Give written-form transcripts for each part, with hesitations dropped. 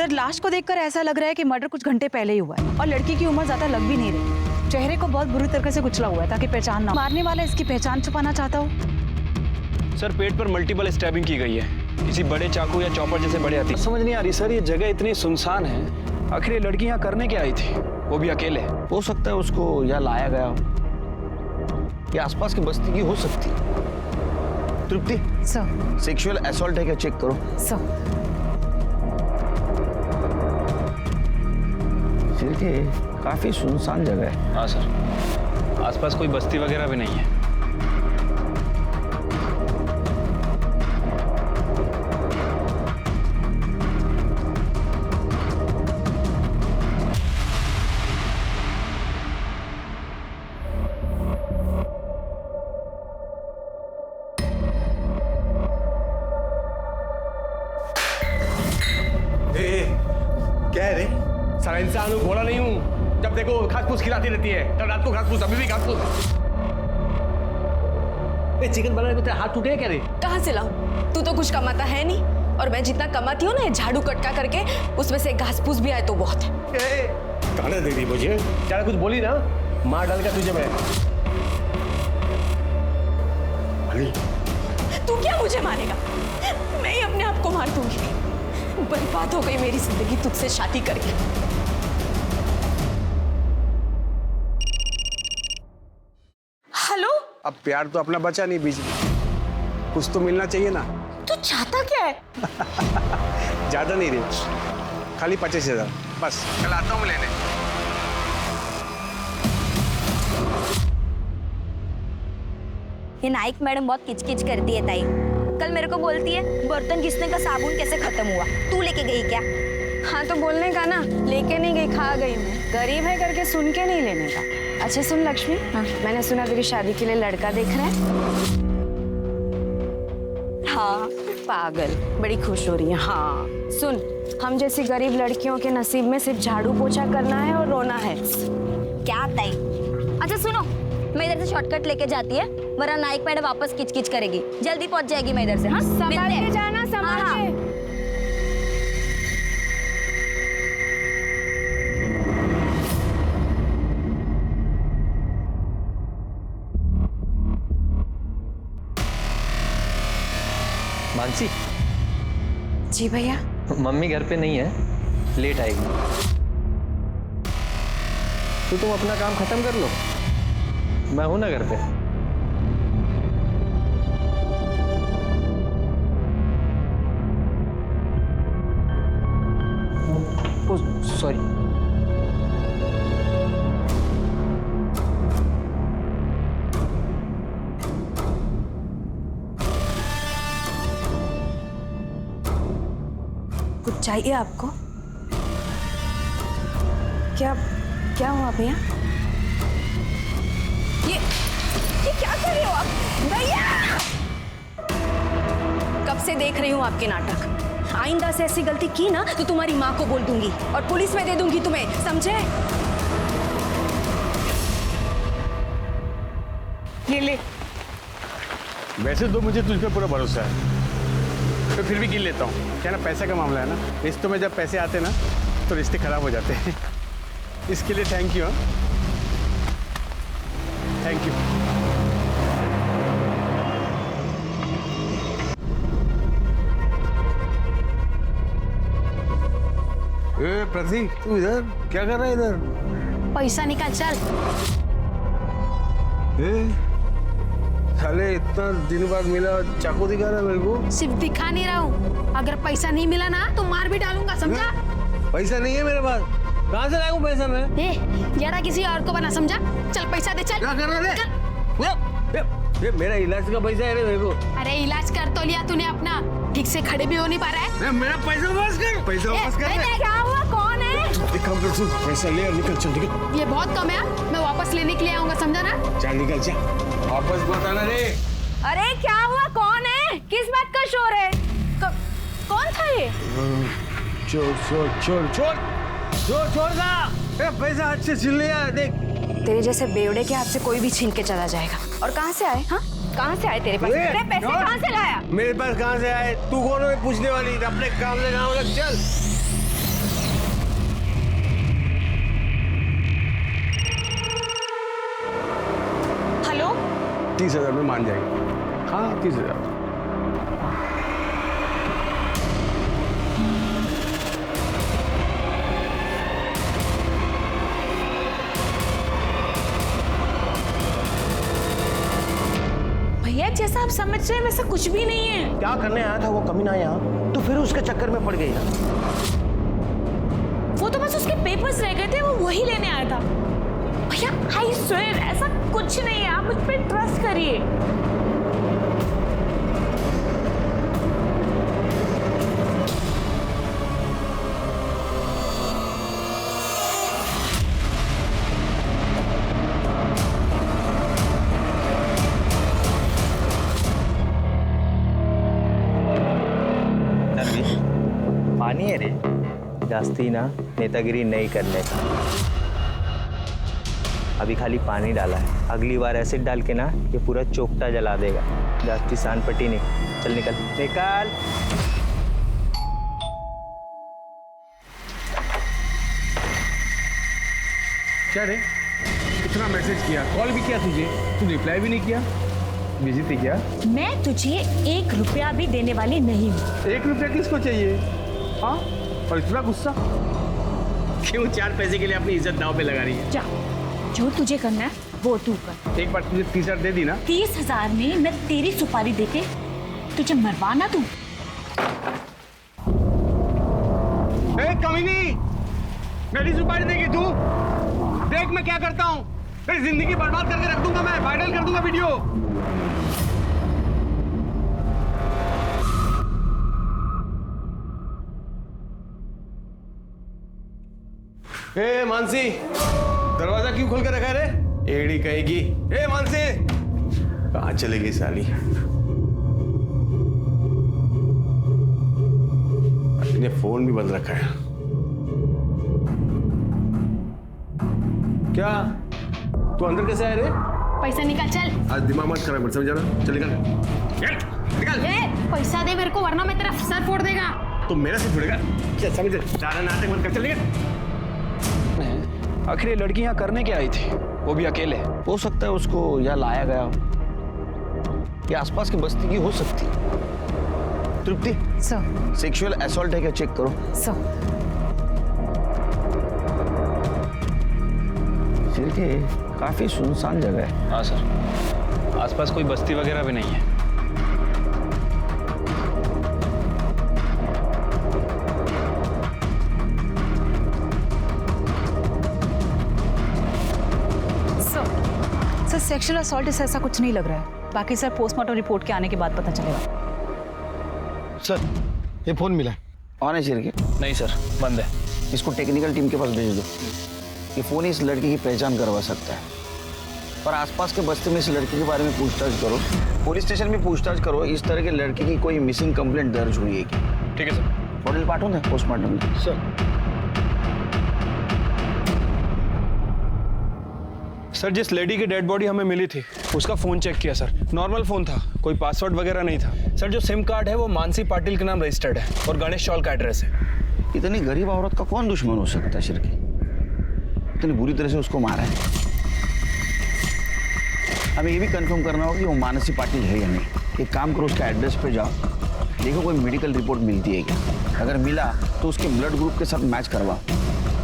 Sir लाश को देखकर ऐसा लग रहा है कि मर्डर कुछ घंटे पहले ही हुआ है और लड़की की उम्र ज्यादा लग भी नहीं रही। चेहरे को बहुत बुरी तरीके से कुचला हुआ है ताकि पहचान ना हो। मारने वाला इसकी पहचान छुपाना चाहता हो। सर पेट पर मल्टीपल स्टैबिंग की गई है, किसी बड़े चाकू या चॉपर जैसे बड़े हथियार। समझ नहीं आ रही सर, ये जगह इतनी सुनसान है, आखिर ये लड़की यहाँ करने क्या आई थी, वो भी अकेले? हो सकता है उसको यहाँ लाया गया हो, ये आसपास की बस्ती की हो सकती है। तृप्ति सर, सेक्सुअल असॉल्ट है क्या, चेक करो। सर फिर काफी सुनसान जगह है। हाँ सर, आसपास कोई बस्ती वगैरह भी नहीं है। क्या है रे? सारा इंसान हूँ, घोड़ा नहीं हूँ। जब देखो घास फूस खिलाती रहती है, कल रात को घास फूस, अभी भी घास फूस। चिकन बनाने को तेरा हाथ टूटे क्या रे? कहाँ से लाऊं? तू तो कुछ कमाता है नहीं, और मैं जितना कमाती हूँ ना, झाड़ू कटका करके उसमें से घास फूस भी आए तो बहुत है। गाना दे रही मुझे, ज्यादा कुछ बोली ना मार डाल का तुझे मैं। तू क्या मुझे मारेगा? मैं ही अपने आप को मार दूंगी। बर्बाद हो गई मेरी जिंदगी तुझसे शादी करके। हेलो? अब प्यार तो अपना बचा नहीं बीच में, कुछ तो मिलना चाहिए ना। तू चाहता क्या है? ज्यादा नहीं रे, खाली 25,000 बस। कल आता हूँ मैं लेने। ये नाइक मैडम बहुत किचकिच करती है ताई। कल मेरे को बोलती है बर्तन घिसने का साबुन कैसे खत्म हुआ, तू लेके गई क्या? हाँ तो बोलने का ना, लेके नहीं गई, खा गई मैं। गरीब है करके सुन के नहीं लेने का। अच्छा सुन लक्ष्मी, हाँ? मैंने सुना तेरी शादी के लिए लड़का देख रहा है। हाँ पागल, बड़ी खुश हो रही है। हाँ सुन, हम जैसी गरीब लड़कियों के नसीब में सिर्फ झाड़ू पोछा करना है और रोना है। क्या ताई? अच्छा सुनो, मैं इधर से शॉर्टकट लेके जाती है, वरना नाइक मैडम वापस किचकिच करेगी। जल्दी पहुंच जाएगी मैं इधर से। हाँ संभाल के जाना, संभाल के। मानसी। जी भैया। मम्मी घर पे नहीं है, लेट आएगी। तो तुम अपना काम खत्म कर लो, मैं हूं ना घर पे। सॉरी। कुछ चाहिए आपको? क्या हुआ भैया? ये क्या कर रहे हो आप? भैया! कब से देख रही हूँ आपके नाटक। आइंदा से ऐसी गलती की ना तो तुम्हारी माँ को बोल दूंगी और पुलिस में दे दूंगी तुम्हें, समझे? ये ले। वैसे तो मुझे तुझ पे पूरा भरोसा है, तो फिर भी गिन लेता हूँ। क्या ना, पैसे का मामला है ना, रिश्तों में जब पैसे आते ना तो रिश्ते खराब हो जाते हैं। इसके लिए thank you. Thank you. Prateek, तू इधर क्या कर रहा है? इधर पैसा निकाल, चल। साले इतना दिन बाद मिला, चाकू दिखा रहा है मेरे को। सिर्फ दिखा नहीं रहा हूँ, अगर पैसा नहीं मिला ना तो मार भी डालूंगा, समझा? पैसा नहीं है मेरे पास, कहाँ से लाऊं पैसा मैं? यारा किसी और को बना, समझा? चल पैसा दे, चल। क्या कर रहा है? ये मेरा इलाज का पैसा है रे मेरे को। अरे इलाज कर तो लिया तूने अपना, ठीक से खड़े भी हो नहीं पा रहा है। मेरा पैसा वापस कर, पैसा वापस कर। क्या हुआ? कौन है? एक काम कर, सुन, पैसा ले और निकल, चल निकल। ये बहुत कम है, मैं वापस लेने के लिए आऊंगा, समझा ना? चल निकल, चल वापस मत आना रे। अरे क्या हुआ? कौन है? किस बात का शोर है? कौन था ये? छोड़ का पैसा अच्छे छीन लिया, देख। तेरे जैसे बेवड़े के हाथ से कोई भी छीन के चला जाएगा। और कहाँ से आए? हाँ, कहाँ से आए तेरे पास? तेरे पैसे कहाँ से लाया? मेरे पास कहाँ से आए? तू कौन है पूछने वाली? अपने काम से काम लग, चल। 30,000 में मान जाएगी। हाँ 30,000। भैया जैसा आप समझ रहे हैं वैसा कुछ भी नहीं है। क्या करने आया था वो कमीना यहाँ, तो फिर उसके चक्कर में पड़ गई ना। वो तो बस उसके पेपर्स रह गए थे, वो वही लेने आया था। भैया आई स्वेयर ऐसा कुछ नहीं है, आप मुझ पे ट्रस्ट करिए। पानी है रे, जास्ती ना नेतागिरी नहीं करने का। अभी खाली पानी डाला है, अगली बार एसिड डाल के ना ये पूरा चोपटा जला देगा। जास्ती सान पट्टी नहीं। चल निकल निकाल। क्या रे, इतना मैसेज किया, कॉल भी किया तुझे, तू रिप्लाई भी नहीं किया। बिजी थी क्या? मैं तुझे 1 रुपया भी देने वाली नहीं हूँ। 1 रुपया किसको चाहिए? हाँ, और इतना गुस्सा क्यों? 4 पैसे के लिए अपनी इज्जत दांव पे लगा रही है। जा, जो तुझे करना है वो तू कर। एक बार तुझे 30,000 दे दी ना। 30,000 में मैं तेरी सुपारी देके तुझे मरवाना तू। ए कमीनी, मेरी सुपारी देगी तू? देख मैं क्या करता हूँ, मेरी जिंदगी बर्बाद करके रख दूंगा, मैं वायरल कर दूंगा वीडियो। ए मानसी, दरवाजा क्यों खोल के रखा है रे? एड़ी कहेगी। ए मानसी, कहाँ चली गई साली? इसने फोन भी बंद रखा है। क्या तू अंदर कैसे आया रे? पैसा निकाल चल। आज दिमाग मत खराब कर, समझ ना? चल निकल निकल। ए, पैसा दे मेरे को वरना मैं तेरा सर फोड़ देगा। तो मेरा सिर फोड़ेगा? चल समझ, ज्यादा नाटक मत कर, चल निकल। आखिर ये लड़की यहाँ करने क्या आई थी, वो भी अकेले? हो सकता है उसको यहाँ लाया गया हो, या आसपास की बस्ती की हो सकती है। तृप्ति, सर सेक्सुअल असॉल्ट है क्या, चेक करो। सर फिर के काफी सुनसान जगह है। हाँ सर, आसपास कोई बस्ती वगैरह भी नहीं है। सर सेक्सुअल असॉल्ट से ऐसा कुछ नहीं लग रहा है। बाकी सर पोस्टमार्टम रिपोर्ट के आने के बाद पता चलेगा। सर ये फोन मिला है, ऑन है शेर के? नहीं सर, बंद है। इसको टेक्निकल टीम के पास भेज दो। ये फोन इस लड़की की पहचान करवा सकता है। और आसपास के बस्ती में इस लड़की के बारे में पूछताछ करो, पुलिस स्टेशन में पूछताछ करो, इस तरह के लड़की की कोई मिसिंग कंप्लेंट दर्ज हुई है क्या? ठीक है सर। बॉडी पार्ट होता है पोस्टमार्टम में। सर जिस लेडी की डेड बॉडी हमें मिली थी उसका फोन चेक किया सर, नॉर्मल फोन था, कोई पासवर्ड वगैरह नहीं था। सर जो सिम कार्ड है वो मानसी पाटिल के नाम रजिस्टर्ड है और गणेश चौल का एड्रेस है। इतनी गरीब औरत का कौन दुश्मन हो सकता है शिरकी? इतनी बुरी तरह से उसको मारा है। हमें ये भी कंफर्म करना होगा कि वो मानसी पाटिल है या नहीं। एक काम करो, उसका एड्रेस पे जाओ, देखो कोई मेडिकल रिपोर्ट मिलती है क्या। अगर मिला तो उसके ब्लड ग्रुप के साथ मैच करवाओ।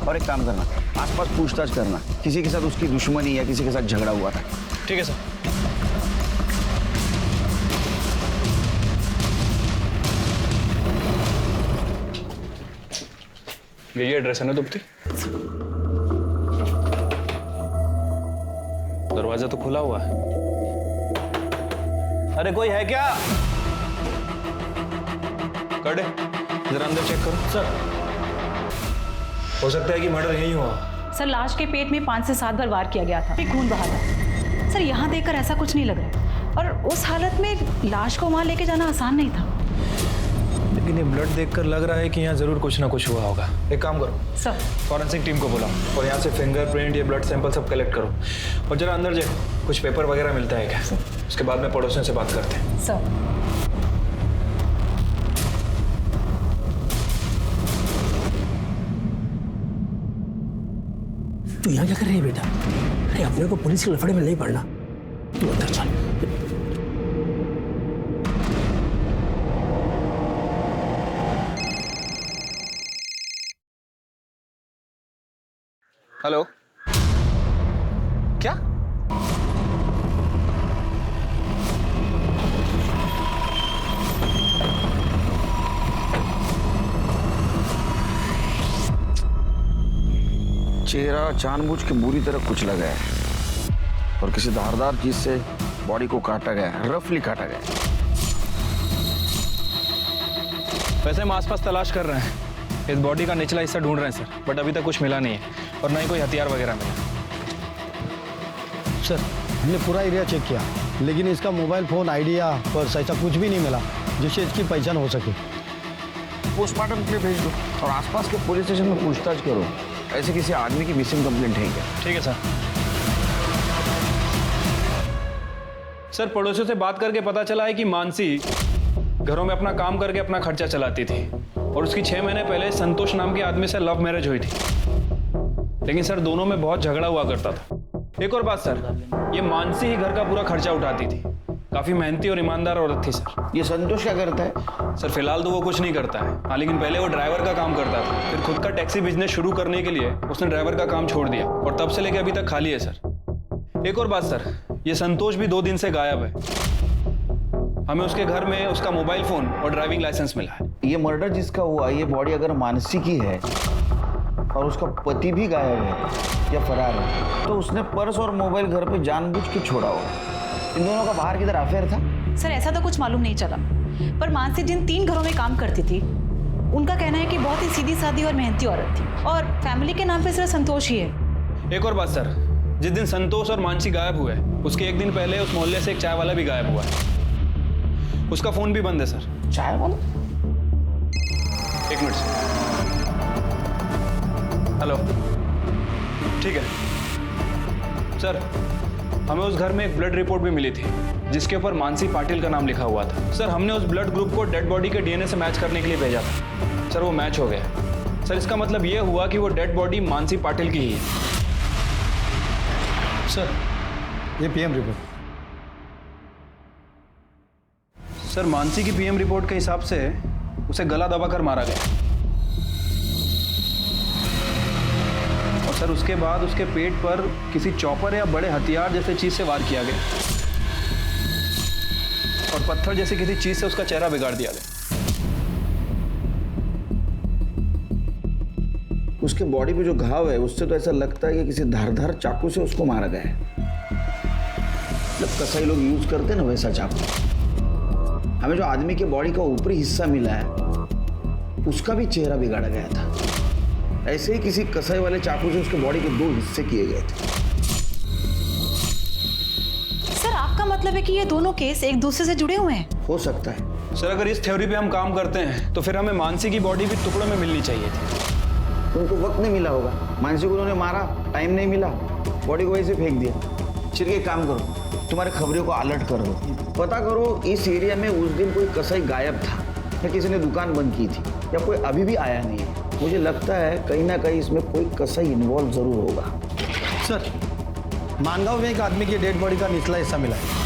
और एक काम करना, आसपास पूछताछ करना, किसी के साथ उसकी दुश्मनी या किसी के साथ झगड़ा हुआ था। ठीक है सर। यही एड्रेस है ना दुप्ती? दरवाजा तो खुला हुआ है। अरे कोई है क्या? कड़े जरा अंदर चेक करो। सर हो सकता है कि मर्डर यही हुआ। सर लाश के पेट में 5 से 7 बार वार किया गया था, खून बहा था। सर यहाँ देखकर ऐसा कुछ नहीं लग रहा, और उस हालत में लाश को वहां लेके जाना आसान नहीं था। लेकिन ये ब्लड देखकर लग रहा है कि यहाँ जरूर कुछ ना कुछ हुआ होगा। एक काम करो सर, फॉरेंसिक टीम को बुलाओ और यहाँ से फिंगरप्रिंट या ब्लड सैंपल सब कलेक्ट करो और जरा अंदर जाओ, कुछ पेपर वगैरह मिलता है क्या? उसके बाद में पड़ोसियों से बात करते हैं। सर तू यहाँ क्या कर रही है बेटा? अरे अपने को पुलिस के लफड़े में नहीं पड़ना, तू अंदर चल। हेलो, क्या? चेहरा जानबूझ के बुरी तरह कुचला गया है और किसी धारदार चीज से बॉडी को काटा गया है, रफली काटा गया है। वैसे हम आसपास तलाश कर रहे हैं, इस बॉडी का निचला हिस्सा ढूंढ रहे हैं सर, बट अभी तक कुछ मिला नहीं है और ना ही कोई हथियार वगैरह मिला। सर हमने पूरा एरिया चेक किया, लेकिन इसका मोबाइल फ़ोन, आईडी या पर्स ऐसा कुछ भी नहीं मिला जिससे इसकी पहचान हो सके। पोस्टमार्टम के लिए भेज दो और आसपास के पुलिस स्टेशन में पूछताछ करो, ऐसे किसी आदमी की मिसिंग कंप्लेंट है क्या? ठीक है सर। सर पड़ोसियों से बात करके पता चला है कि मानसी घरों में अपना काम करके अपना खर्चा चलाती थी और उसकी 6 महीने पहले संतोष नाम के आदमी से लव मैरिज हुई थी, लेकिन सर दोनों में बहुत झगड़ा हुआ करता था। एक और बात सर, ये मानसी ही घर का पूरा खर्चा उठाती थी, काफी मेहनती और ईमानदार औरत थी सर। ये संतोष क्या करता है? सर फिलहाल तो वो कुछ नहीं करता है, हाँ, लेकिन पहले वो ड्राइवर का काम करता था, फिर खुद का टैक्सी बिजनेस शुरू करने के लिए उसने ड्राइवर का काम छोड़ दिया और तब से लेके अभी तक खाली है सर। एक और बात सर, ये संतोष भी 2 दिन से गायब है। हमें उसके घर में उसका मोबाइल फोन और ड्राइविंग लाइसेंस मिला है। ये मर्डर जिसका हुआ, ये बॉडी अगर मानसी की है और उसका पति भी गायब है या फरार है, तो उसने पर्स और मोबाइल घर पे जानबूझ के छोड़ा होगा। इन दोनों का बाहर किधर अफेयर था? सर ऐसा तो कुछ मालूम नहीं चला, पर मानसी जिन 3 घरों में काम करती थी उनका कहना है कि बहुत ही सीधी सादी और मेहनती औरत थी और फैमिली के नाम पे सिर्फ संतोष ही है। एक और बात सर, जिस दिन संतोष और मानसी गायब हुए उसके 1 दिन पहले उस मोहल्ले से एक चाय वाला भी गायब हुआ है, उसका फोन भी बंद है सर। चाय वाला? 1 मिनट सर। हेलो, ठीक है सर, हमें उस घर में एक ब्लड रिपोर्ट भी मिली थी जिसके ऊपर मानसी पाटिल का नाम लिखा हुआ था। सर हमने उस ब्लड ग्रुप को डेड बॉडी के डीएनए से मैच करने के लिए भेजा था सर, वो मैच हो गया। सर इसका मतलब ये हुआ कि वो डेड बॉडी मानसी पाटिल की ही है। सर ये पीएम रिपोर्ट। सर मानसी की पीएम रिपोर्ट के हिसाब से उसे गला दबाकर मारा गया और सर उसके बाद उसके पेट पर किसी चॉपर या बड़े हथियार जैसे चीज से वार किया गया और पत्थर जैसे किसी चीज से उसका चेहरा बिगाड़ दिया गया। उसके बॉडी पे जो घाव है उससे तो ऐसा लगता है कि किसी धारदार चाकू से उसको मारा गया है। मतलब कसाई लोग यूज करते हैं ना वैसा चाकू। हमें जो आदमी के बॉडी का ऊपरी हिस्सा मिला है उसका भी चेहरा बिगाड़ा गया था। ऐसे ही किसी कसाई वाले चाकू से उसके बॉडी के 2 हिस्से किए गए थे। सर आपका मतलब है कि ये दोनों केस एक दूसरे से जुड़े हुए हैं? हो सकता है। सर अगर इस थ्योरी पे हम काम करते हैं तो फिर हमें मानसी की बॉडी भी टुकड़ों में मिलनी चाहिए थी। उनको वक्त नहीं मिला होगा, मानसी को उन्होंने मारा, टाइम नहीं मिला, बॉडी को वैसे फेंक दिया। चिर के काम करो, तुम्हारे खबरों को अलर्ट कर दो, पता करो इस एरिया में उस दिन कोई कसाई गायब था या किसी ने दुकान बंद की थी या कोई अभी भी आया नहीं है। मुझे लगता है कहीं ना कहीं इसमें कोई कसाई इन्वॉल्व जरूर होगा। सर मानगांव में एक आदमी की डेड बॉडी का निचला हिस्सा मिला है।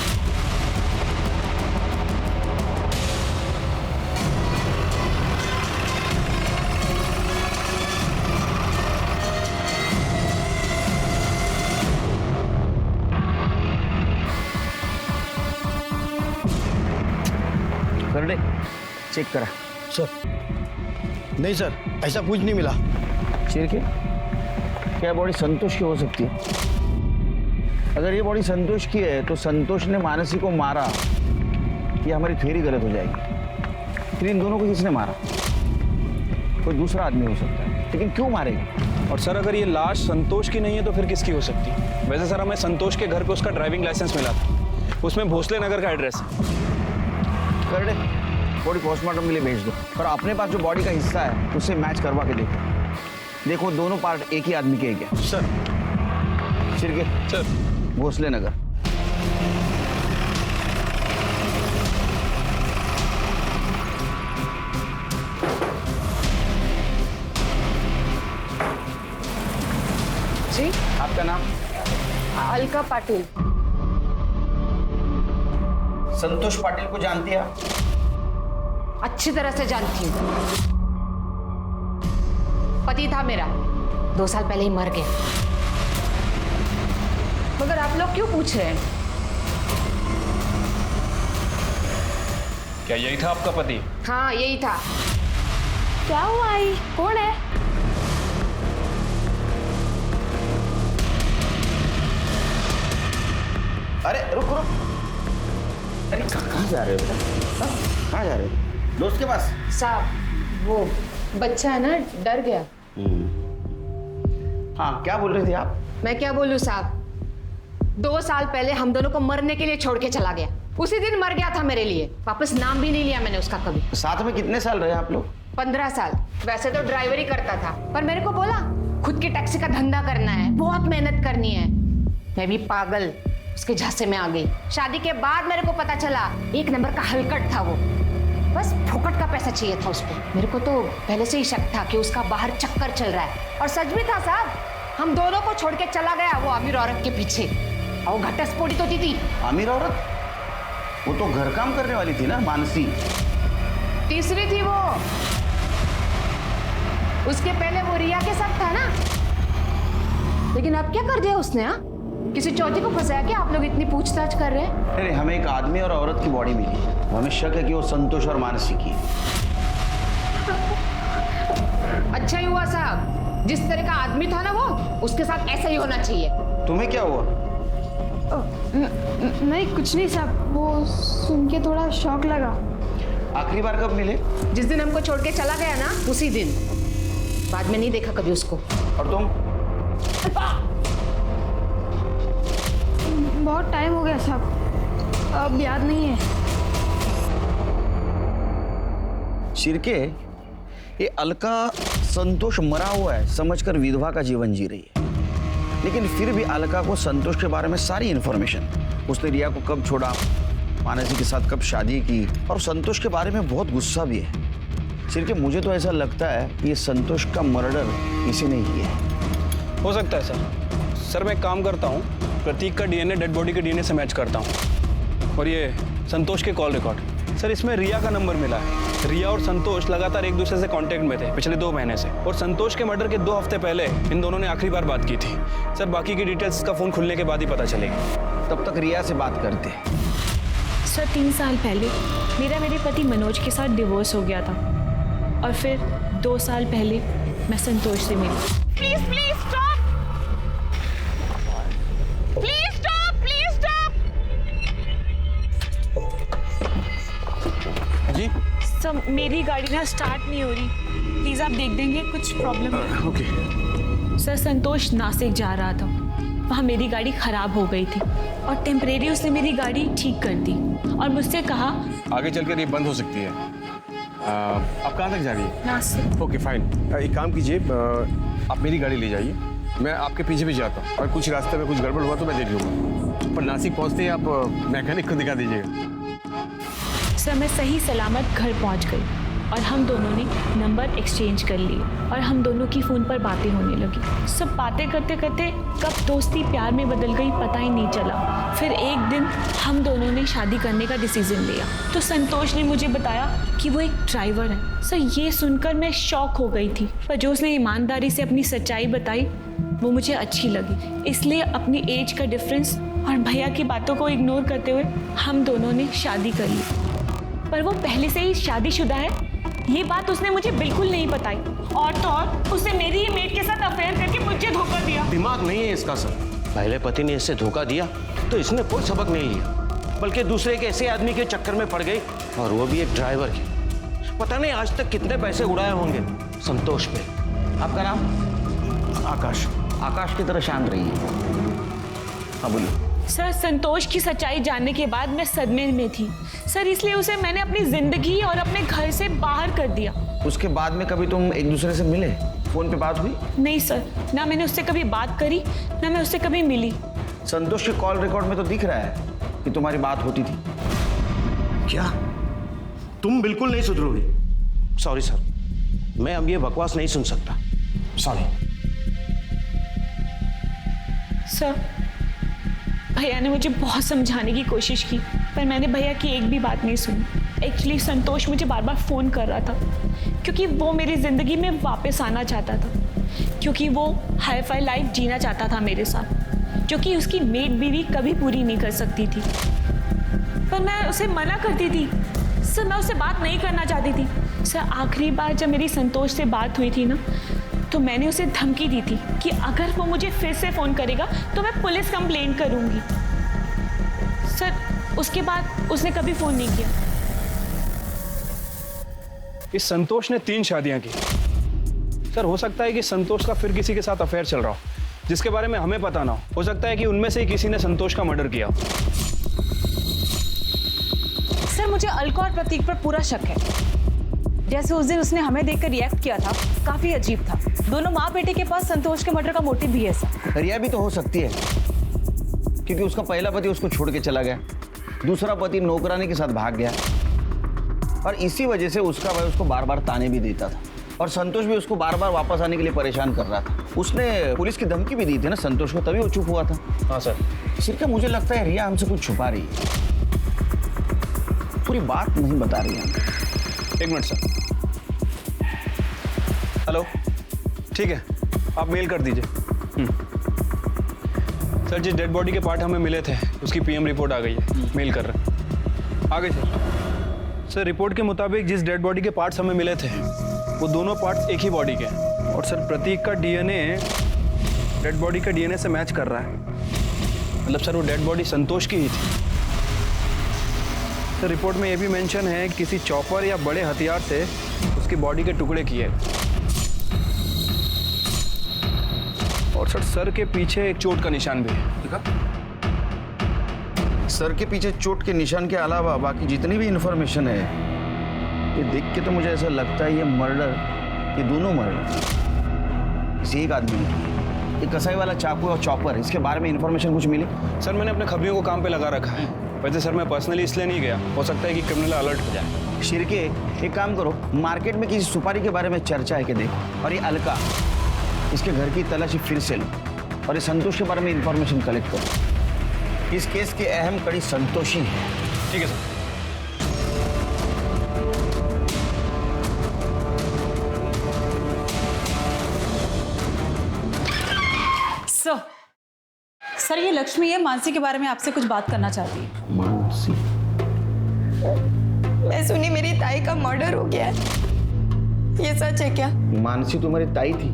कर दे, चेक करा। सर नहीं सर, ऐसा कुछ नहीं मिला। चिर के क्या बॉडी संतोष की हो सकती है? अगर ये बॉडी संतोष की है तो संतोष ने मानसी को मारा, ये हमारी थ्योरी गलत हो जाएगी। फिर इन दोनों को किसने मारा? कोई दूसरा आदमी हो सकता है, लेकिन क्यों मारेगा? और सर अगर ये लाश संतोष की नहीं है तो फिर किसकी हो सकती है? वैसे सर हमें संतोष के घर पे उसका ड्राइविंग लाइसेंस मिला था, उसमें भोसले नगर का एड्रेस है। कर दे, बॉडी पोस्टमार्टम के लिए भेज दो और अपने पास जो बॉडी का हिस्सा है उससे मैच करवा के देखो दोनों पार्ट एक ही आदमी के हैं क्या? सर चिरके सर भोसले नगर। जी आपका नाम? अलका पाटिल। संतोष पाटिल को जानती है आप? अच्छी तरह से जानती हूँ। पति था मेरा, 2 साल पहले ही मर गया। मगर आप लोग क्यों पूछ रहे हैं? क्या यही था आपका पति? हाँ, यही था। क्या हुआ आई? कौन है? अरे रुक रुक, अरे कहाँ जा रहे हो बेटा? कहाँ जा रहे हो? दोस्त के पास? साहब, वो बच्चा है ना, डर गया। हाँ, क्या बोल रही थी आप? मैं क्या बोलूं साहब, 2 साल पहले हम दोनों को मरने के लिए छोड़ के चला गया। उसी दिन मर गया था मेरे लिए। वापस नाम भी नहीं लिया मैंने उसका कभी। साथ में कितने साल रहे आप लोग? 15 साल। वैसे तो ड्राइवर ही करता था, पर मेरे को बोला खुद की टैक्सी का धंधा करना है, बहुत मेहनत करनी है। मैं भी पागल उसके झांसे में आ गई। शादी के बाद मेरे को पता चला 1 नंबर का हलकट था वो। बस फोकट का पैसा चाहिए था उसको। मेरे को तो पहले से ही शक था कि उसका बाहर चक्कर चल रहा है, और सच भी था साहब। हम दोनों को छोड़ के चला गया वो अमीर औरत के पीछे, और वो घटस्फोटित होती थी। अमीर औरत? वो तो घर काम करने वाली थी ना, मानसी। तीसरी थी वो। उसके पहले वो रिया के साथ था ना। लेकिन अब क्या कर दिया उसने? हाँ, किसी चौथी को फंसाया क्या? आप लोग इतनी पूछताछ कर रहे हैं? नहीं, हमें एक आदमी और औरत की बॉडी मिली। हमें शक है कि वो संतोष और मानसी की है। अच्छा ही हुआ साहब, जिस तरह का आदमी था ना वो, उसके साथ ऐसा ही होना चाहिए। तुम्हें क्या हुआ? नहीं कुछ नहीं साहब, वो सुन के थोड़ा शौक लगा। आखिरी बार कब मिले? जिस दिन हमको छोड़ के चला गया ना, उसी दिन। बाद में नहीं देखा कभी उसको। और तुम? बहुत टाइम हो गया साहब, अब याद नहीं है। शिरके, ये अलका संतोष मरा हुआ है समझकर विधवा का जीवन जी रही है, लेकिन फिर भी अलका को संतोष के बारे में सारी इंफॉर्मेशन, उसने रिया को कब छोड़ा, मानसी के साथ कब शादी की, और संतोष के बारे में बहुत गुस्सा भी है। शिरके, मुझे तो ऐसा लगता है कि ये संतोष का मर्डर इसी ने किया है। हो सकता है सर। सर मैं एक काम करता हूँ, प्रतीक का डीएनए डेड बॉडी के डीएनए से मैच करता हूँ, और ये संतोष के कॉल रिकॉर्ड। सर इसमें रिया का नंबर मिला है। रिया और संतोष लगातार एक दूसरे से कांटेक्ट में थे पिछले 2 महीने से, और संतोष के मर्डर के 2 हफ्ते पहले इन दोनों ने आखिरी बार बात की थी। सर बाकी की डिटेल्स का फोन खुलने के बाद ही पता चलेगी। तब तक रिया से बात करते हैं। सर 3 साल पहले मेरे पति मनोज के साथ डिवोर्स हो गया था, और फिर 2 साल पहले मैं संतोष से मिली। Please please stop, please stop, please stop. जी सर मेरी गाड़ी ना स्टार्ट नहीं हो रही, प्लीज़ आप देख देंगे, कुछ प्रॉब्लम है। ओके। सर संतोष नासिक जा रहा था, वहाँ मेरी गाड़ी खराब हो गई थी, और टेम्परेरी उसने मेरी गाड़ी ठीक कर दी, और मुझसे कहा आगे चलकर ये बंद हो सकती है। आप कहाँ तक जा रही है? नासिक। Okay fine. एक काम कीजिए, आप मेरी गाड़ी ले जाइए, मैं आपके पीछे भी जाता हूँ, और कुछ रास्ते में कुछ गड़बड़ हुआ तो मैं देख लूँगा। पर नासिक पहुँचते ही आप मैकेनिक को दिखा दीजिएगा। सर मैं सही सलामत घर पहुंच गई, और हम दोनों ने नंबर एक्सचेंज कर लिए, और हम दोनों की फ़ोन पर बातें होने लगी। सब बातें करते करते कब दोस्ती प्यार में बदल गई पता ही नहीं चला। फिर एक दिन हम दोनों ने शादी करने का डिसीजन लिया, तो संतोष ने मुझे बताया कि वो एक ड्राइवर है। सर ये सुनकर मैं शॉक हो गई थी, पर जो उसने ईमानदारी से अपनी सच्चाई बताई वो मुझे अच्छी लगी। इसलिए अपनी एज का डिफरेंस और भैया की बातों को इग्नोर करते हुए हम दोनों ने शादी कर ली। पर वो पहले से ही शादीशुदा है, ये बात उसने मुझे बिल्कुल नहीं बताई, और तो और उसने मेरी ही मेड के साथ अफेयर करके मुझे धोखा दिया। दिमाग नहीं है इसका सर। पहले पति ने इससे धोखा दिया तो इसने कोई सबक नहीं लिया, बल्कि दूसरे एक ऐसे आदमी के चक्कर में पड़ गई, और वो भी एक ड्राइवर की। पता नहीं आज तक कितने पैसे उड़ाए होंगे संतोष पे। आपका नाम? आकाश। आकाश की तरह शांत रहिए। हाँ बोलिए। सर संतोष की सच्चाई जानने के बाद मैं सदमे में थी सर, इसलिए उसे मैंने अपनी जिंदगी और अपने घर से बाहर कर दिया। उसके बाद में कभी तुम एक दूसरे से मिले? फोन पे बात हुई? नहीं सर, ना मैंने उससे कभी बात करी, ना मैं उससे कभी मिली। संतोष के कॉल रिकॉर्ड में तो दिख रहा है कि तुम्हारी बात होती थी। क्या तुम बिल्कुल नहीं सुधरोगे? सॉरी सर, मैं अब ये बकवास नहीं सुन सकता। सॉरी सर, भैया ने मुझे बहुत समझाने की कोशिश की, पर मैंने भैया की एक भी बात नहीं सुनी। एक्चुअली संतोष मुझे बार बार फ़ोन कर रहा था क्योंकि वो मेरी ज़िंदगी में वापस आना चाहता था, क्योंकि वो हाई फाई लाइफ जीना चाहता था मेरे साथ, जो कि उसकी मेड बीवी कभी पूरी नहीं कर सकती थी। पर मैं उसे मना करती थी सर, मैं उससे बात नहीं करना चाहती थी सर। आखिरी बार जब मेरी संतोष से बात हुई थी ना, तो मैंने उसे धमकी दी थी कि अगर वो मुझे फिर से फ़ोन करेगा तो मैं पुलिस कंप्लेंट करूंगी। सर उसके बाद उसने कभी फ़ोन नहीं किया। इस संतोष ने 3 शादियां की। सर हो सकता है कि संतोष का फिर किसी के साथ अफेयर चल रहा हो, जिसके बारे में हमें पता ना हो सकता है कि उनमें से ही किसी ने संतोष का मर्डर किया। सर मुझे अलका और प्रतीक पर पूरा शक है। जैसे उस दिन उसने हमें देखकर रिएक्ट किया था, काफी अजीब था। दोनों माँ बेटे के पास संतोष के मर्डर का मोटिव भी है सर। रिया भी तो हो सकती है, क्योंकि उसका पहला पति उसको छोड़ के चला गया, दूसरा पति नौकरानी के साथ भाग गया, और इसी वजह से उसका भाई उसको बार बार ताने भी देता था, और संतोष भी उसको बार बार वापस आने के लिए परेशान कर रहा था। उसने पुलिस की धमकी भी दी थी ना संतोष को, तभी वो चुप हुआ था। हाँ सर। सिर्फ मुझे लगता है रिया हमसे कुछ छुपा रही है, पूरी बात नहीं बता रही है। एक मिनट सर। हेलो, ठीक है, आप मेल कर दीजिए। सर जिस डेड बॉडी के पार्ट हमें मिले थे उसकी पीएम रिपोर्ट आ गई है, मेल कर रहे हैं। आ गई सर। सर रिपोर्ट के मुताबिक जिस डेड बॉडी के पार्ट्स हमें मिले थे वो दोनों पार्ट्स एक ही बॉडी के हैं, और सर प्रतीक का डीएनए डेड बॉडी के डीएनए से मैच कर रहा है। मतलब सर वो डेड बॉडी संतोष की ही थी। सर रिपोर्ट में ये भी मेंशन है कि किसी चॉपर या बड़े हथियार से उसकी बॉडी के टुकड़े किए, और सर के पीछे एक चोट का निशान भी है। ठीक है? सर के पीछे चोट के निशान के अलावा बाकी जितनी भी इंफॉर्मेशन है, ये देख के तो मुझे ऐसा लगता है ये दोनों मर्डर किसी एक आदमी ने। ये कसाई वाला चाकू और चॉपर, इसके बारे में इंफॉर्मेशन कुछ मिली? सर मैंने अपने खबरियों को काम पे लगा रखा है। वैसे सर मैं पर्सनली इसलिए नहीं गया, हो सकता है कि क्रिमिनल अलर्ट हो जाए। शिरके, एक काम करो, मार्केट में किसी सुपारी के बारे में चर्चा है कि देखो, और ये अलका, इसके घर की तलाशी फिर से लो, और ये संतोष के बारे में इंफॉर्मेशन कलेक्ट करो। इस केस की अहम कड़ी संतोष ही है। ठीक है सर। सर ये लक्ष्मी है, मानसी के बारे में आपसे कुछ बात करना चाहती है। मानसी? मैं सुनी मेरी ताई का मर्डर हो गया है, ये सच है क्या? मानसी तुम्हारी ताई थी?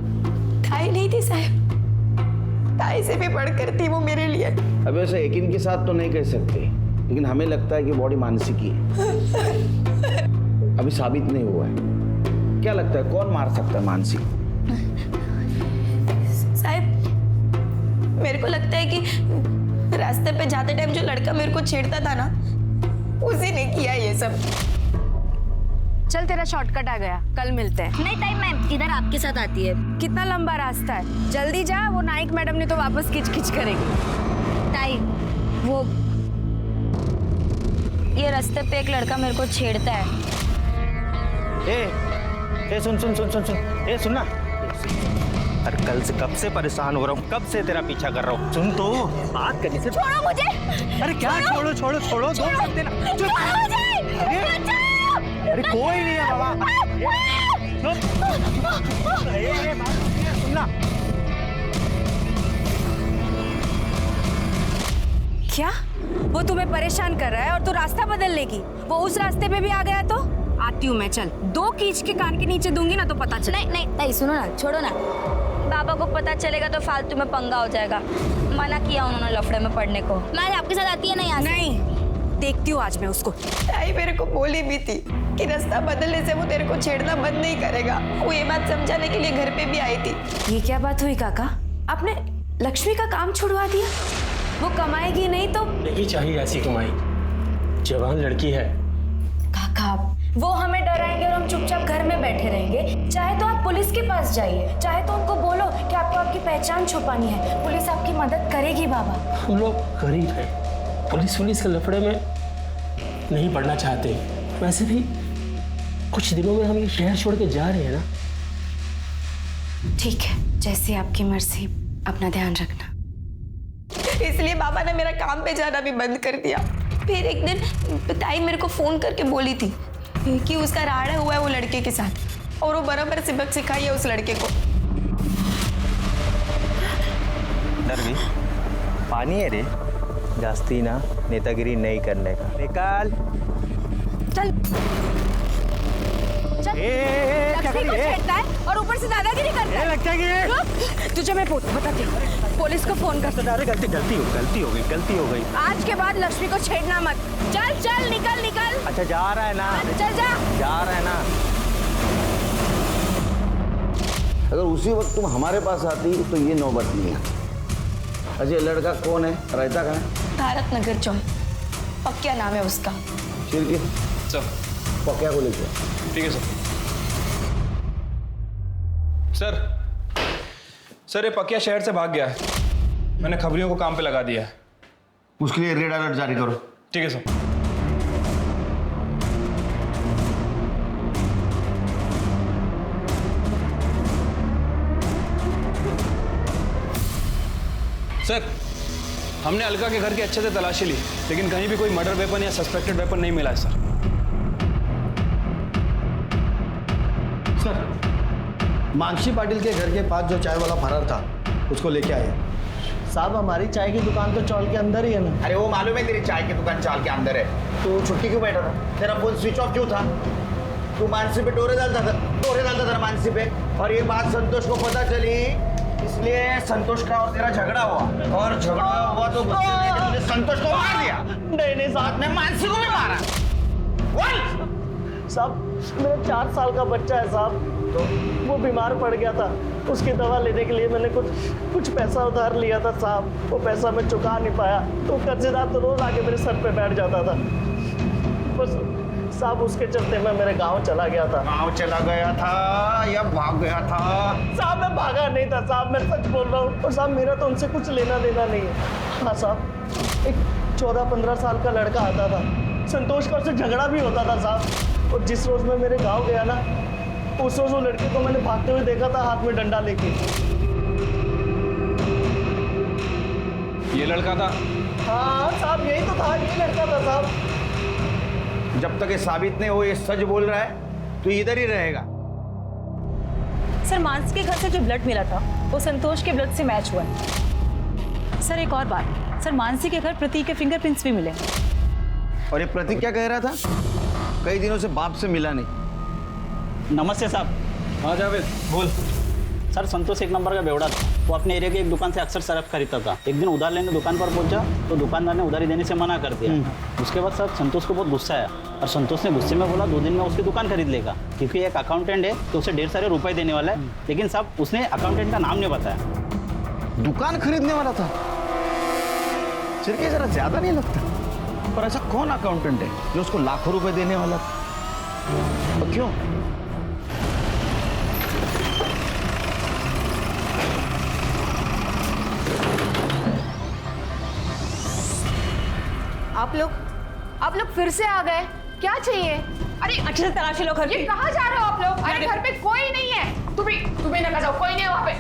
ताई नहीं थी साहब, ताई से भी बढ़कर थी वो मेरे लिए। अब ऐसे यकीन के साथ तो नहीं कह सकते, लेकिन हमें लगता है कि बॉडी मानसी की है। अभी साबित नहीं हुआ है। क्या लगता है कौन मार सकता है मानसी? साहब मेरे को लगता है कि रास्ते पे जाते टाइम जो लड़का मेरे को छेड़ता था ना, उसी ने किया ये सब। चल तेरा शॉर्टकट आ गया, कल मिलते हैं। नहीं टाइम मैम, इधर आपके साथ आती है। कितना लंबा रास्ता है, जल्दी जा, वो नाइक मैडम ने तो वापस किच-किच करेगी। ताई वो ये रास्ते पे एक लड़का मेरे को छेड़ता है। ए सुन सुन सुन सुन सुन, ए सुन ना। अरे कल से कब से परेशान हो रहा हूँ, कब से तेरा पीछा कर रहा हूँ। सुन तो, बात करने से छोड़ो मुझे। अरे क्या छोड़ो छोड़ो छोड़ो, दो बात देना। अरे कोई नहीं है बाबा। सुनना। क्या वो तुम्हें परेशान कर रहा है और तू रास्ता बदल लेगी? वो उस रास्ते पे भी आ गया तो आती हूँ मैं, चल। 2 कीच के कान के नीचे दूंगी ना तो पता चले। नहीं सुनो ना, छोड़ो ना। बाबा को पता चलेगा तो फालतू में पंगा हो जाएगा। मना किया उन्होंने लफड़े में पड़ने को। मैं आपके साथ आती है ना यहाँ से? नहीं, देखती हूँ आज मैं उसको। ताई मेरे को बोली भी थी कि रास्ता बदलने से वो तेरे को छेड़ना बंद नहीं करेगा। वो ये बात समझाने के लिए घर पे भी आई थी। ये क्या बात हुई काका? आपने लक्ष्मी का काम छुड़वा दिया? वो कमाएगी नहीं तो? नहीं चाहिए ऐसी कमाई, जवान लड़की है। काका वो हमें डराएंगे और हम चुपचाप घर में बैठे रहेंगे। चाहे तो आप पुलिस के पास जाइए, चाहे तो उनको बोलो कि आपको आपकी पहचान छुपानी है, पुलिस आपकी मदद करेगी। बाबा हम लोग गरीब हैं, पुलिस के लफड़े में नहीं पड़ना चाहते। वैसे भी कुछ दिनों में हम ये शहर छोड़ के जा रहे हैं ना। ठीक है, जैसे आपकी मर्जी, अपना ध्यान रखना। इसलिए बाबा ने मेरा काम पे जाना भी बंद कर दिया। फिर एक दिन ताई मेरे को फोन करके बोली थी कि उसका राड़ा हुआ है वो लड़के के साथ और वो बराबर सबक सिखाई है उस लड़के को। डर गई? पानी है रे, जास्ती ना नेतागिरी नहीं करने का। निकाल चल चल। लक्ष्मी को छेड़ता है और ऊपर से दादागिरी करता है। लगता है रुक, तुझे मैं बताती हूँ, पुलिस को फोन कर। अरे गलती हो गई। आज के बाद लक्ष्मी को छेड़ना मत। चल चल निकल। अच्छा जा रहा है ना? चल जा रहा है ना? अगर उसी वक्त तुम हमारे पास आती तो ये नौबत नहीं है। अजय लड़का कौन है, रहता कहाँ है? भारत नगर चौक, पक्या नाम है उसका। चिरकी सर पक्या को लेके ठीक है सर ये पकिया शहर से भाग गया है। मैंने खबरियों को काम पे लगा दिया है। उसके लिए रेड अलर्ट जारी करो। ठीक है सर। सर हमने अलका के घर की अच्छे से तलाशी ली, लेकिन कहीं भी कोई मर्डर वेपन या सस्पेक्टेड वेपन नहीं मिला है सर। सर मानसी पाटिल के घर के पास जो चाय वाला फरार था उसको लेके आए। साहब हमारी चाय की दुकान तो चौल के अंदर ही है ना। अरे वो मालूम है तेरी चाय की दुकान चाल के अंदर है, तो छुट्टी क्यों बैठा था? तेरा फोन स्विच ऑफ क्यों था? तू मानसी पे डोरे डालता था मानसी पे, और ये बात संतोष को पता चली, इसलिए संतोष का और तेरा झगड़ा हुआ, और झगड़ा हुआ तो गुस्से में तूने संतोष को मार दिया। नहीं साथ में मानसी को भी मारा। साहब मेरा 4 साल का बच्चा है साहब, तो वो बीमार पड़ गया था, उसकी दवा लेने के लिए मैंने कुछ पैसा उधार लिया था साहब, वो पैसा मैं चुका नहीं पाया, तो कर्जेदार तो रोज आके मेरे सर पे बैठ जाता था। बस साहब उसके चलते मैं मेरे गांव चला गया था। गांव चला गया था या भाग गया था? साहब मैं भागा नहीं था साहब, मैं सच बोल रहा हूँ। और साहब मेरा तो उनसे कुछ लेना देना नहीं है। हाँ साहब एक 14-15 साल का लड़का आता था, संतोष का उससे झगड़ा भी होता था साहब, और जिस रोज मैं मेरे गाँव गया ना, उस रोज वो लड़के को मैंने भागते हुए देखा था हाथ में डंडा लेके। ये लड़का था? हाँ साहब यही तो था, यही लड़का था साहब। जब तक ये साबित नहीं हो ये सच बोल रहा है तो इधर ही रहेगा। सर मानसी के घर से जो ब्लड मिला था वो संतोष के ब्लड से मैच हुआ है। सर एक और बात, सर मानसी के घर प्रतीक के फिंगरप्रिंट्स भी मिले। और ये प्रतीक क्या कह रहा था? कई दिनों से बाप से मिला नहीं। नमस्ते साहब। हाँ जावेद बोल। सर संतोष एक नंबर का बेवड़ा था, वो अपने एरिया की एक दुकान से अक्सर सरफ खरीदता था। एक दिन उधार लेने दुकान पर पहुंचा तो दुकानदार ने उधारी देने से मना कर दिया। उसके बाद सर संतोष को बहुत गुस्सा आया, और संतोष ने गुस्से में बोला 2 दिन में उसकी दुकान खरीद लेगा, क्योंकि एक अकाउंटेंट है तो उसे ढेर सारे रुपए देने वाला है। लेकिन साहब उसने अकाउंटेंट का नाम नहीं बताया। दुकान खरीदने वाला था? सिर्फ जरा ज्यादा नहीं लगता? पर ऐसा कौन अकाउंटेंट है जो उसको लाखों रुपए देने वाला था? और क्यों? आप लोग फिर से आ गए, क्या चाहिए? अरे अच्छे से तलाशी लो घर की। ये कहाँ जा रहे हो आप लोग? अरे घर पे कोई नहीं है। तुम्हें ना जाओ, कोई नहीं है वहाँ पे।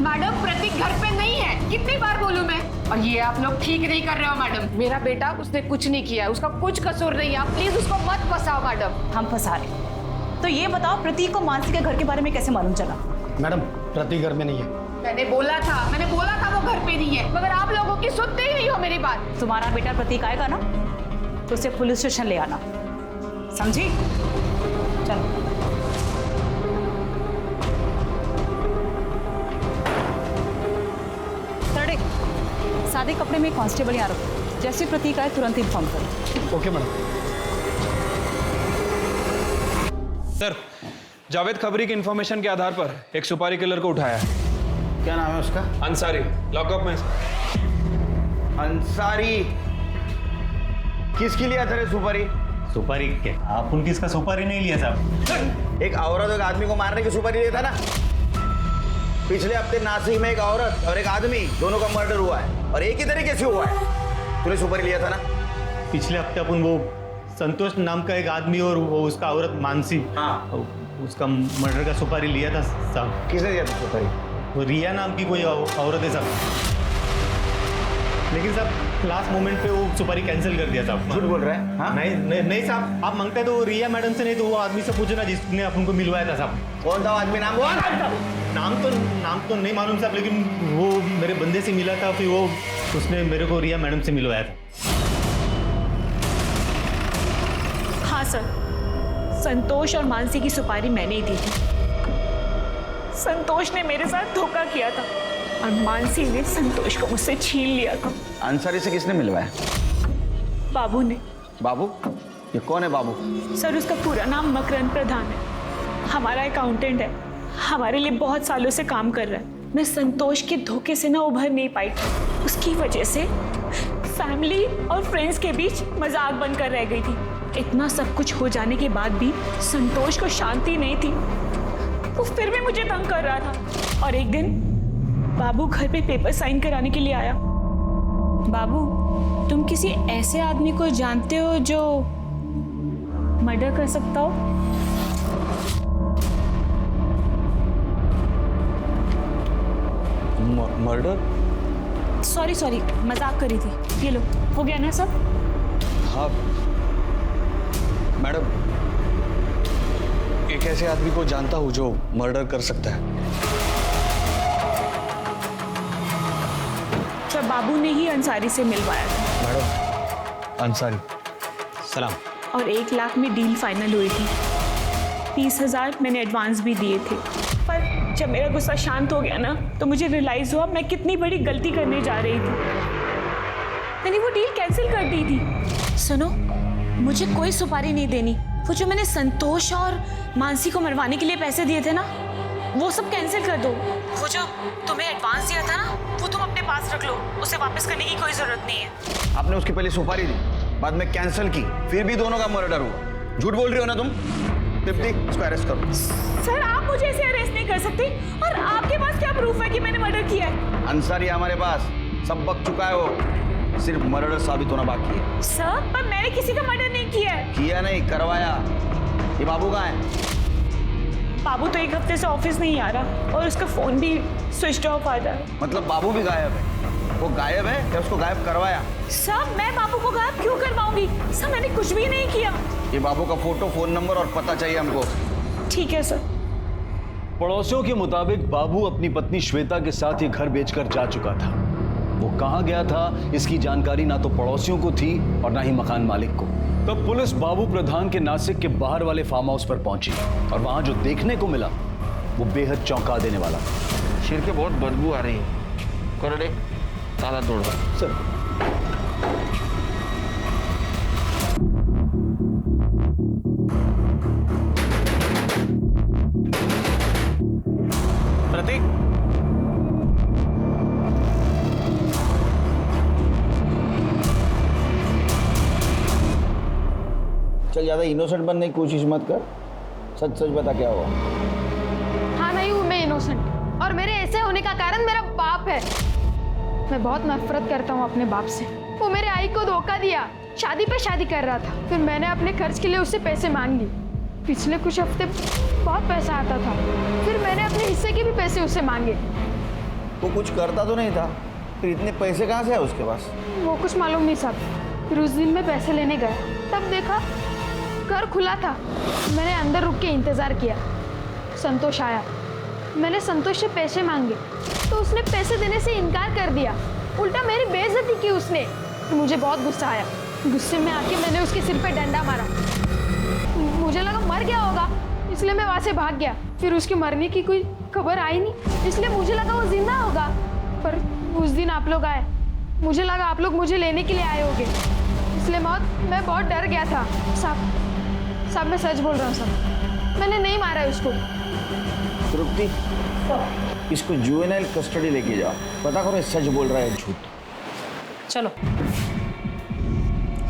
मैडम प्रतीक घर पे नहीं है, कितनी बार बोलूं मैं? और ये आप लोग ठीक नहीं कर रहे हो मैडम। मेरा बेटा उसने कुछ नहीं किया, उसका कुछ कसूर नहीं है, आप प्लीज उसको मत फंसाओ मैडम। हम फंसा रहे। तो ये बताओ प्रतीक को मानसी के घर के बारे में कैसे मालूम चला? मैडम प्रतीक घर में नहीं है। मैंने बोला था वो घर पे नहीं है, मगर आप लोगों की सुनते ही नहीं हो मेरी बात। तुम्हारा बेटा प्रतीक आएगा ना तो उसे पुलिस स्टेशन ले आना, समझी? चलो। सरडे, सादे कपड़े में कांस्टेबल यहाँ रखो, जैसे प्रतीक आए तुरंत इन्फॉर्म करो। Okay madam. सर जावेद खबरी की इंफॉर्मेशन के आधार पर एक सुपारी किलर को उठाया है। क्या नाम है उसका? अंसारी, लॉकअप में। अंसारी किसके लिए तेरे सुपारी? सुपारी क्या? आप उनकी इसका सुपारी नहीं लिया साहब। एक औरत एक आदमी को मारने की सुपारी लिया था ना? पिछले हफ्ते नासिक में एक औरत और एक आदमी दोनों का मर्डर हुआ है, और एक ही तरीके से हुआ है। तूने सुपारी लिया था ना? पिछले हफ्ते अपन वो संतोष नाम का एक आदमी और वो उसका औरत मानसी, हाँ उसका मर्डर का सुपारी लिया था साहब। किसने दिया था सुपारी? वो रिया नाम की कोई औरत है साहब। लेकिन साहब लास्ट मोमेंट पे वो सुपारी कैंसिल कर दिया साहब। झूठ बोल रहा है? हाँ? नहीं साहब, आप मांगते तो रिया मैडम से, नहीं तो वो आदमी से पूछो ना जिसने अपन को मिलवाया था साहब। कौन था आदमी? नाम बोल। नाम तो नहीं मालूम साहब, लेकिन वो मेरे बंदे से मिला था, फिर वो उसने मेरे को रिया मैडम से मिलवाया था। हाँ सर, संतोष और मानसी की सुपारी मैंने ही दी थी। संतोष ने मेरे साथ धोखा किया था और मानसी ने संतोष को मुझसे छीन लिया था। अंसारी से किसने मिलवाया? बाबू ने। बाबू? ये कौन है बाबू? सर उसका पूरा नाम मकरंद प्रधान है, हमारा अकाउंटेंट है, हमारे लिए बहुत सालों से काम कर रहा है। मैं संतोष के धोखे से ना उभर नहीं पाई, उसकी वजह से फैमिली और फ्रेंड्स के बीच मजाक बनकर रह गई थी। इतना सब कुछ हो जाने के बाद भी संतोष को शांति नहीं थी, वो फिर भी मुझे तंग कर रहा था। और एक दिन बाबू घर पे पेपर साइन कराने के लिए आया। बाबू, तुम किसी ऐसे आदमी को जानते हो जो मर्डर कर सकता हो? मर्डर? सॉरी, मजाक करी थी। ये लो, हो गया ना सब? हाँ मैडम, एक ऐसे आदमी को जानता हूँ जो मर्डर कर सकता है। सर बाबू ने ही अंसारी से मिलवाया था। मैडम, अंसारी सलाम। और 1 लाख में डील फाइनल हुई थी। 30,000 मैंने एडवांस भी दिए थे। पर जब मेरा गुस्सा शांत हो गया ना, तो मुझे रियलाइज हुआ मैं कितनी बड़ी गलती करने जा रही थी। मैंने वो डील कैंसिल कर दी थी। सुनो, मुझे कोई सुपारी नहीं देनी। वो जो मैंने संतोष और मानसी को मरवाने के लिए पैसे दिए थे ना, वो सब कैंसिल कर दो। वो जो तुम्हें एडवांस दिया था ना, वो तुम अपने पास रख लो, उसे वापस करने की कोई जरूरत नहीं है। आपने उसकी पहले सुपारी दी, बाद में कैंसिल की, फिर भी दोनों का मर्डर हुआ। झूठ बोल रही हो ना तुम? दीप्ति, इसको अरेस्ट करो। सर आप मुझे ऐसे अरेस्ट नहीं कर सकते। और आपके पास क्या प्रूफ है कि मैंने मर्डर किया है? अंसारी हमारे पास सब बक चुका है, वो सिर्फ मर्डर साबित होना बाकी है। सर पर मैंने किसी का मर्डर नहीं किया है। किया नहीं, करवाया। ये बाबू कहाँ है? बाबू तो 1 हफ्ते से ऑफिस नहीं आ रहा और उसका फोन भी स्विच ऑफ आ रहा है। मतलब बाबू भी गायब है? वो गायब है या उसको गायब करवाया? सर मैं बाबू को गायब क्यों करवाऊंगी? सर मैंने कुछ भी नहीं किया। ये बाबू का फोटो, फोन नंबर और पता चाहिए हमको। ठीक है सर। पड़ोसियों के मुताबिक बाबू अपनी पत्नी श्वेता के साथ ये घर बेचकर जा चुका था। वो कहाँ गया था इसकी जानकारी ना तो पड़ोसियों को थी और ना ही मकान मालिक को। तब पुलिस बाबू प्रधान के नासिक के बाहर वाले फार्म हाउस पर पहुंची और वहां जो देखने को मिला वो बेहद चौंका देने वाला। शिर के बहुत बदबू आ रही है। करो रे, ताला तोड़ दो। सर प्रतीक, चल ज्यादा इनोसेंट बनने की कोशिश मत कर, सच सच बता क्या हुआ। हाँ नहीं हूँ मैं इनोसेंट, और मेरे ऐसे होने का कारण मेरा बाप है। मैं बहुत नफरत करता हूँ अपने बाप से। वो मेरे आई को धोखा दिया, शादी पे शादी कर रहा था, फिर मैंने अपने खर्च के लिए उससे पैसे मांग लिए। पिछले कुछ हफ्ते बहुत पैसा आता था, फिर मैंने अपने हिस्से के भी पैसे उससे मांगे। वो कुछ करता तो नहीं था, फिर इतने पैसे कहाँ से है उसके पास? वो कुछ मालूम नहीं साहब। फिर उस दिन मैं पैसे लेने गया, तब देखा घर खुला था। मैंने अंदर रुक के इंतज़ार किया, संतोष आया। मैंने संतोष से पैसे मांगे तो उसने पैसे देने से इनकार कर दिया, उल्टा मेरी बेइज्जती की उसने। तो मुझे बहुत गुस्सा आया। गुस्से में आके मैंने उसके सिर पे डंडा मारा। मुझे लगा मर गया होगा, इसलिए मैं वहाँ से भाग गया। फिर उसके मरने की कोई खबर आई नहीं, इसलिए मुझे लगा वो जिंदा होगा। पर उस दिन आप लोग आए, मुझे लगा आप लोग मुझे लेने के लिए आए होंगे, इसलिए मैं बहुत डर गया था। साहब मैं सच बोल रहा हूँ साहब, मैंने नहीं मारा है उसको। तृप्ति, इसको जुवेनाइल कस्टडी लेके जाओ, पता करो सच बोल रहा है झूठ। चलो।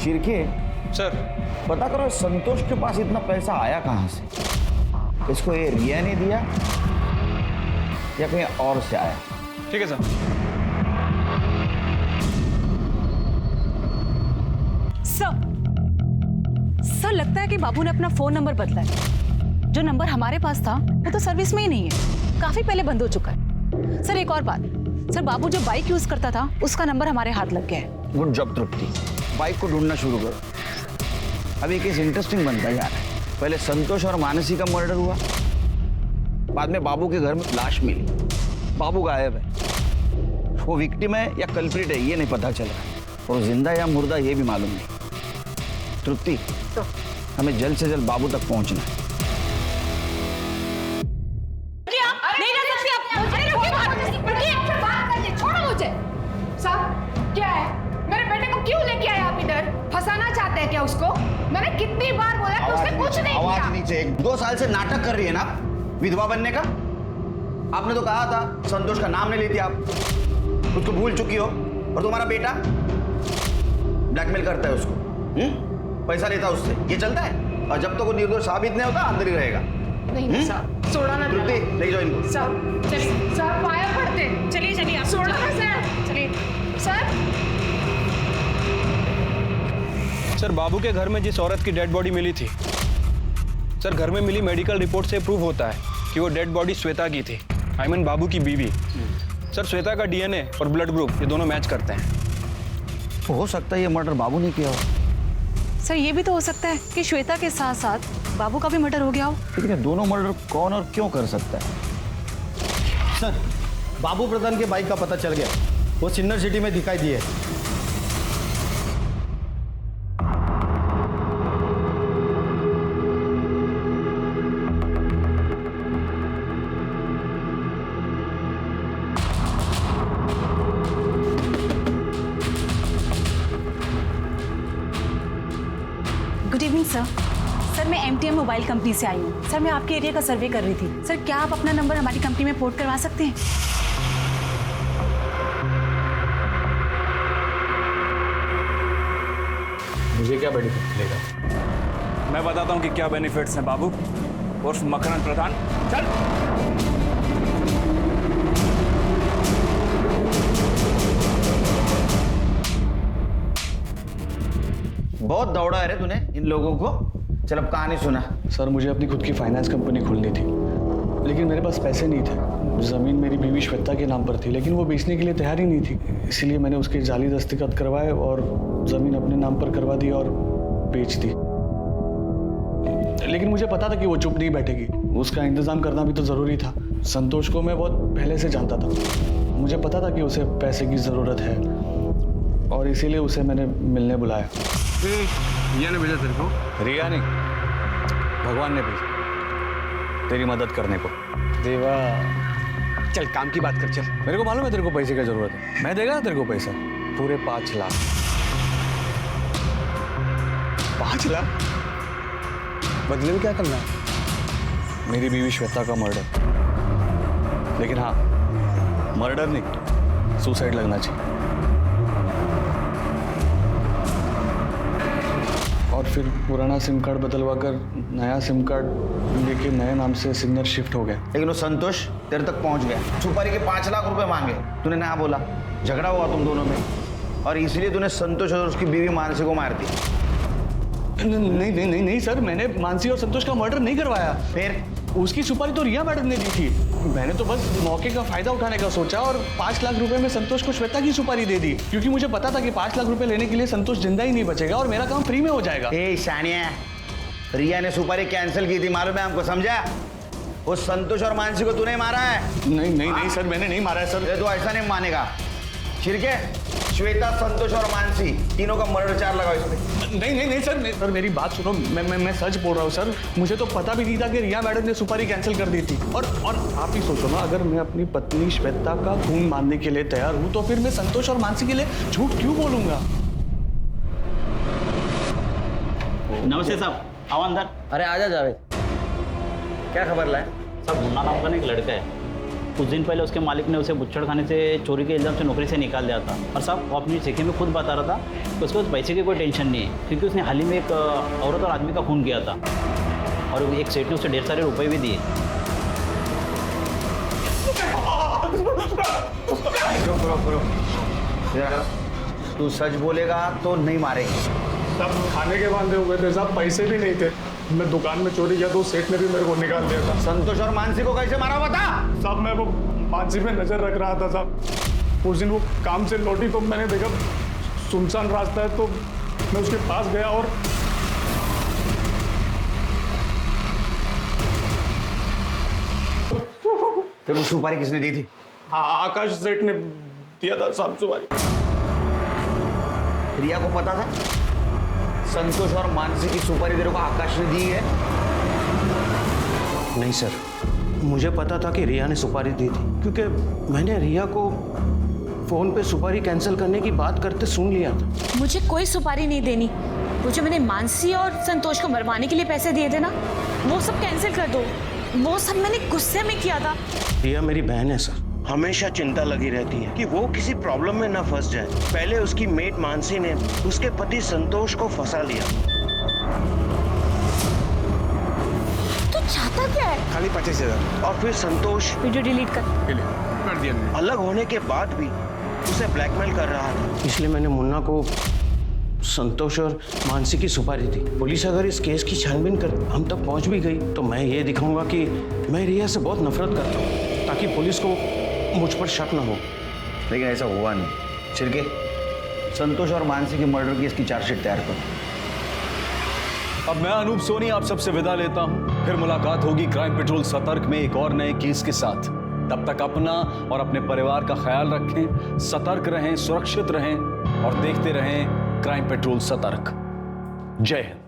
शिरके सर, पता करो संतोष के पास इतना पैसा आया कहाँ से? इसको ये रिया ने दिया या कहीं और से आया? ठीक है सर। सर लगता है कि बाबू ने अपना फोन नंबर बदला है। जो नंबर हमारे पास था वो तो सर्विस में ही नहीं है, काफी पहले बंद हो चुका है। सर एक और बात, सर बाबू जो बाइक यूज करता था उसका नंबर हमारे हाथ लग गया है। गुड जॉब तृप्ति, बाइक को ढूंढना शुरू करो। अभी केस इंटरेस्टिंग बनता जा रहा है। पहले संतोष और मानसी का मर्डर हुआ, बाद में बाबू के घर में लाश मिली, बाबू गायब है। वो विक्टिम है या कल्प्रिट है ये नहीं पता चल रहा, और जिंदा या मुर्दा ये भी मालूम नहीं। तृप्ति, हमें जल्द से जल्द बाबू तक पहुंचना है। क्या है? मेरे बेटे को क्यों लेके आए आप इधर? फंसाना चाहते हैं क्या उसको? मैंने कितनी बार बोला कि उसने कुछ नहीं किया। आवाज नीचे। 2 साल से नाटक कर रही है ना विधवा बनने का। आपने तो कहा था संतोष का नाम नहीं लेती आप, उसको भूल चुकी हो। और तुम्हारा बेटा ब्लैकमेल करता है उसको, पैसा लेता है उससे, ये चलता है। और जब तक वो निर्दोष साबित नहीं होता अंदर ही रहेगा। नहीं साहब, छोड़ा ना। तृप्ति, ले जाओ इनको। साहब चलिए, साहब पाया पड़ते। चलिए चलिए, आप छोड़ा ना सर। चलिए सर। सर बाबू के घर में जिस औरत की डेड बॉडी मिली थी, सर घर में मिली मेडिकल रिपोर्ट से प्रूव होता है कि वो डेड बॉडी श्वेता की थी। आई मीन बाबू की बीवी। सर श्वेता का डीएनए और ब्लड ग्रुप ये दोनों मैच करते हैं। हो सकता है ये मर्डर बाबू ने किया हो। सर ये भी तो हो सकता है कि श्वेता के साथ साथ बाबू का भी मर्डर हो गया हो। लेकिन ये दोनों मर्डर कौन और क्यों कर सकता है? सर बाबू प्रधान के बाइक का पता चल गया, वो सिन्नर सिटी में दिखाई दिए। Good evening sir. सर मैं MTM मोबाइल कंपनी से आई हूँ। सर मैं आपके एरिया का सर्वे कर रही थी। सर क्या आप अपना नंबर हमारी कंपनी में पोर्ट करवा सकते हैं? मुझे क्या बेनिफिट मिलेगा? मैं बताता हूँ कि क्या बेनिफिट्स हैं बाबू उर्फ मकरंद प्रधान। चल। बहुत दौड़ा है रे तूने इन लोगों को। चल अब कहानी सुना। सर मुझे अपनी खुद की फाइनेंस कंपनी खोलनी थी, लेकिन मेरे पास पैसे नहीं थे। ज़मीन मेरी बीवी श्वेता के नाम पर थी, लेकिन वो बेचने के लिए तैयार ही नहीं थी। इसीलिए मैंने उसके जाली दस्तखत करवाए और ज़मीन अपने नाम पर करवा दी और बेच दी। लेकिन मुझे पता था कि वो चुप नहीं बैठेगी, उसका इंतज़ाम करना भी तो ज़रूरी था। संतोष को मैं बहुत पहले से जानता था, मुझे पता था कि उसे पैसे की ज़रूरत है और इसीलिए उसे मैंने मिलने बुलाया। रिया ने भेजा तेरे को? रिया नहीं, भगवान ने भेजा तेरी मदद करने को। देवा, चल काम की बात कर। चल, मेरे को मालूम है तेरे को पैसे की जरूरत है, मैं देगा ना तेरे को पैसा, पूरे 5 लाख। 5 लाख? बदले में क्या करना है? मेरी बीवी श्वेता का मर्डर। लेकिन हाँ, मर्डर नहीं, सुसाइड लगना चाहिए। और फिर पुराना सिम कार्ड बदलवा कर नया सिम कार्ड लेके नए नाम से सिग्नर शिफ्ट हो गया। लेकिन वो संतोष तेरे तक पहुंच गया, सुपारी के 5 लाख रुपए मांगे, तूने ना बोला, झगड़ा हुआ तुम दोनों में, और इसलिए तूने संतोष और उसकी बीवी मानसी को मार दिया। नहीं सर, मैंने मानसी और संतोष का मर्डर नहीं करवाया। फिर उसकी सुपारी तो रिया मैडम ने दी थी, मैंने तो बस मौके का फायदा उठाने का सोचा और 5 लाख रुपए में संतोष को श्वेता की सुपारी दे दी, क्योंकि मुझे पता था कि 5 लाख रुपए लेने के लिए संतोष जिंदा ही नहीं बचेगा और मेरा काम फ्री में हो जाएगा। ए शानिया, रिया ने सुपारी कैंसिल की थी, मालूम है हमको, समझा? वो संतोष और मानसी को तूने मारा है? नहीं सर, मैंने नहीं मारा है सर। तो ऐसा नहीं मानेगा। ठीक है, श्वेता, संतोष और मानसी तीनों का मर्डर चार्ज लगाओ इसमें। नहीं सर, मेरी बात सुनो, मैं सच बोल रहा हूँ सर। मुझे तो पता भी नहीं था कि रिया मैडम ने सुपारी कैंसिल कर दी थी। और आप ही सोचो ना, अगर मैं अपनी पत्नी श्वेता का खून मानने के लिए तैयार हूँ तो फिर मैं संतोष और मानसी के लिए झूठ क्यों बोलूंगा? नमस्ते साहब, आओ अंदर। अरे आजा जावेद, क्या खबर लाए? साहब मुन्ना नाम का एक लड़का है, कुछ दिन पहले उसके मालिक ने उसे बुच्छड़ खाने से चोरी के इल्ज़ाम से नौकरी से निकाल दिया था। और साहब वो अपनी चिट्ठी में खुद बता रहा था कि उसको पैसे की कोई टेंशन नहीं है, क्योंकि उसने हाल ही में एक औरत और आदमी का खून किया था और एक सेठ ने उसे ढेर सारे रुपए भी दिए। तू सच बोलेगा तो नहीं मारेंगे। सब खाने के बांधे हुए थे साहब, पैसे भी नहीं थे। मैं दुकान में चोरी किया तो सेठ ने भी मेरे को निकाल दिया था। संतोष और मानसी को कैसे मारा बता? साहब मैं वो मानसी में नजर रख रहा था साहब। उस दिन वो काम से लौटी तो मैंने देखा सुनसान रास्ता है, तो मैं उसके पास गया और फिर वो सुपारी किसने दी थी? हाँ, आकाश सेठ ने दिया था साहब सुपारी। रिया को पता था संतोष और मानसी की सुपारी तेरे को आकाश ने दी है? नहीं सर, मुझे पता था कि रिया ने सुपारी दी थी, क्योंकि मैंने रिया को फोन पे सुपारी कैंसिल करने की बात करते सुन लिया था। मुझे कोई सुपारी नहीं देनी। वो जो मैंने मानसी और संतोष को मरवाने के लिए पैसे दिए थे ना, वो सब कैंसिल कर दो। वो सब मैंने गुस्से में किया था। रिया मेरी बहन है सर, हमेशा चिंता लगी रहती है कि वो किसी प्रॉब्लम में ना फंस जाए। पहले उसकी मेट मानसी ने उसके पति संतोष को फंसा लिया। तो चाहता क्या है? खाली 25,000। और फिर संतोष वीडियो डिलीट कर दिया। अलग होने के बाद भी उसे ब्लैकमेल कर रहा था, इसलिए मैंने मुन्ना को संतोष और मानसी की सुपारी दी। पुलिस अगर इस केस की छानबीन कर हम तक पहुंच भी गई तो मैं ये दिखाऊंगा कि मैं रिया से बहुत नफरत करता हूँ, ताकि पुलिस को मुझ पर शक न हो। लेकिन ऐसा हुआ नहीं। छिड़के, संतोष और मानसी के मर्डर केस की चार्जशीट तैयार करो। अब मैं अनूप सोनी आप सबसे विदा लेता हूं। फिर मुलाकात होगी क्राइम पेट्रोल सतर्क में एक और नए केस के साथ। तब तक अपना और अपने परिवार का ख्याल रखें, सतर्क रहें, सुरक्षित रहें और देखते रहें क्राइम पेट्रोल सतर्क। जय हिंद।